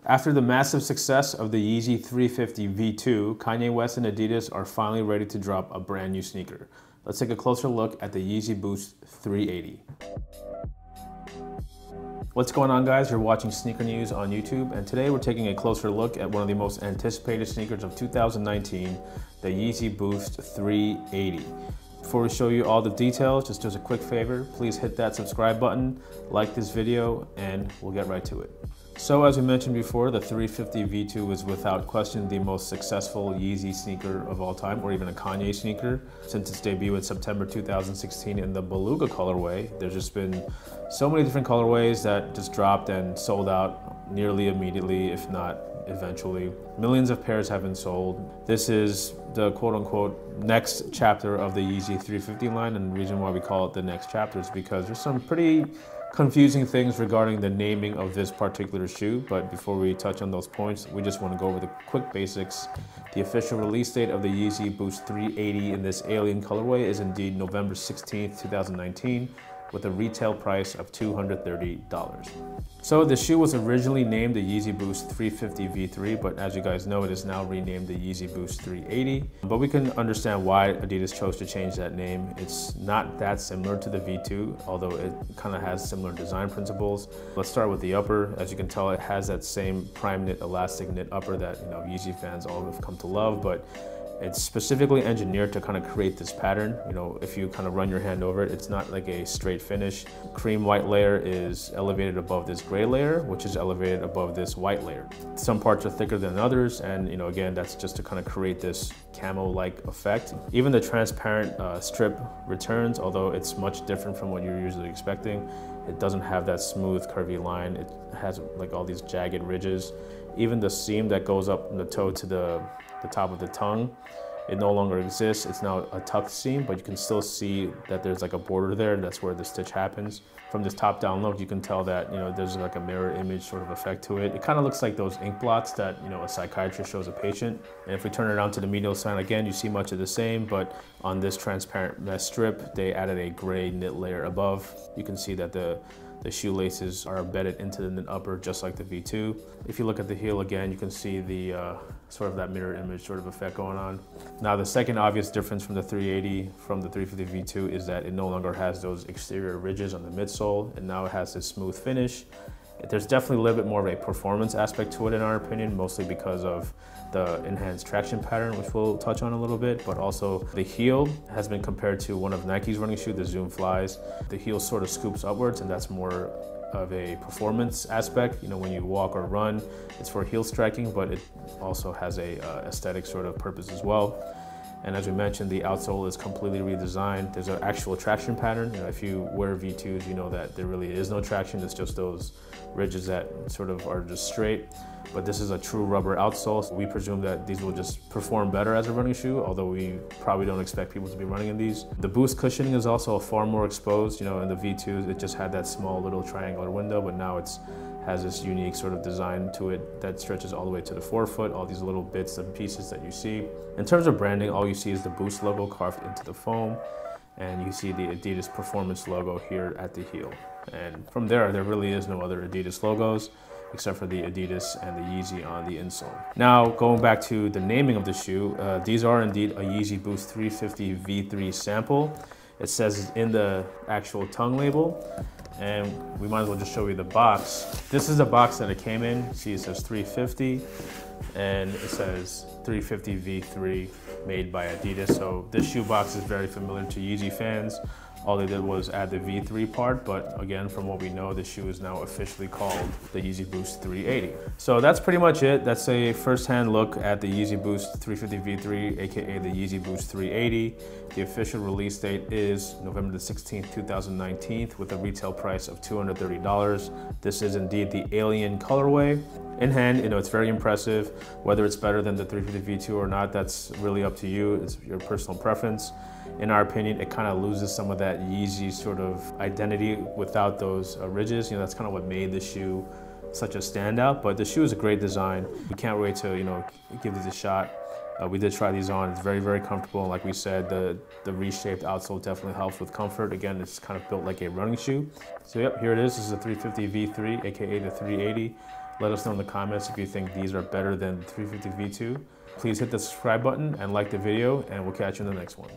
After the massive success of the Yeezy 350 V2, Kanye West and Adidas are finally ready to drop a brand new sneaker. Let's take a closer look at the Yeezy Boost 380. What's going on, guys? You're watching Sneaker News on YouTube, and today we're taking a closer look at one of the most anticipated sneakers of 2019, the Yeezy Boost 380. Before we show you all the details, just as a quick favor, please hit that subscribe button, like this video, and we'll get right to it. So as we mentioned before, the 350 V2 is without question the most successful Yeezy sneaker of all time, or even a Kanye sneaker. Since its debut in September 2016 in the Beluga colorway, there's just been so many different colorways that just dropped and sold out nearly immediately, if not eventually. Millions of pairs have been sold. This is the quote-unquote next chapter of the Yeezy 350 line, and the reason why we call it the next chapter is because there's some pretty confusing things regarding the naming of this particular shoe. But before we touch on those points, we just want to go over the quick basics. The official release date of the Yeezy Boost 380 in this alien colorway is indeed November 16th, 2019, with a retail price of $230. So the shoe was originally named the Yeezy Boost 350 V3, but as you guys know, it is now renamed the Yeezy Boost 380. But we can understand why Adidas chose to change that name. It's not that similar to the V2, although it kind of has similar design principles. Let's start with the upper. As you can tell, it has that same prime knit, elastic knit upper that Yeezy fans all have come to love, but it's specifically engineered to kind of create this pattern. If you kind of run your hand over it, it's not like a straight finish. Cream white layer is elevated above this gray layer, which is elevated above this white layer. Some parts are thicker than others, and again, that's just to kind of create this camo-like effect. Even the transparent strip returns, although it's much different from what you're usually expecting. It doesn't have that smooth, curvy line. It has like all these jagged ridges. Even the seam that goes up from the toe to the top of the tongue, it no longer exists. It's now a tucked seam, but you can still see that there's like a border there. That's where the stitch happens. From this top down look, you can tell that there's like a mirror image sort of effect to it. It kind of looks like those ink blots that a psychiatrist shows a patient. And if we turn it around to the medial side again, you see much of the same, but on this transparent mesh strip, they added a gray knit layer above. You can see that the shoelaces are embedded into the knit upper, just like the V2. If you look at the heel again, you can see the sort of that mirror image sort of effect going on. Now, the second obvious difference from the 380 from the 350 V2 is that it no longer has those exterior ridges on the midsole, and now it has this smooth finish. There's definitely a little bit more of a performance aspect to it, in our opinion, mostly because of the enhanced traction pattern, which we'll touch on a little bit, but also the heel has been compared to one of Nike's running shoe, the Zoom Flies. The heel sort of scoops upwards, and that's more of a performance aspect. When you walk or run, it's for heel striking, but it also has a aesthetic sort of purpose as well. And as we mentioned, the outsole is completely redesigned. There's an actual traction pattern. If you wear V2s, you know that there really is no traction. It's just those ridges that sort of are just straight. But this is a true rubber outsole. So we presume that these will just perform better as a running shoe, although we probably don't expect people to be running in these. The boost cushioning is also far more exposed. In the V2s, it just had that small little triangular window, but now it's has this unique sort of design to it that stretches all the way to the forefoot, all these little bits and pieces that you see. In terms of branding, all you see is the Boost logo carved into the foam, and you see the Adidas Performance logo here at the heel. And from there really is no other Adidas logos except for the Adidas and the Yeezy on the insole. Now, going back to the naming of the shoe, these are indeed a Yeezy Boost 350 V3 sample. It says in the actual tongue label, and we might as well just show you the box. This is the box that it came in. See, it says 350, and it says 350 V3 made by Adidas. So this shoe box is very familiar to Yeezy fans. All they did was add the V3 part, but again, from what we know, the shoe is now officially called the Yeezy Boost 380. So that's pretty much it. That's a first-hand look at the Yeezy Boost 350 V3, aka the Yeezy Boost 380. The official release date is November the 16th, 2019, with a retail price of $230. This is indeed the alien colorway. In hand, it's very impressive. Whether it's better than the 350 V2 or not, that's really up to you. It's your personal preference. In our opinion, it kind of loses some of that Yeezy sort of identity without those ridges. That's kind of what made the shoe such a standout, but the shoe is a great design. We can't wait to, give these a shot. We did try these on. It's very, very comfortable. Like we said, the reshaped outsole definitely helps with comfort. Again, it's kind of built like a running shoe. So yep, here it is. This is a 350 V3, aka the 380. Let us know in the comments if you think these are better than 350 V2. Please hit the subscribe button and like the video, and we'll catch you in the next one.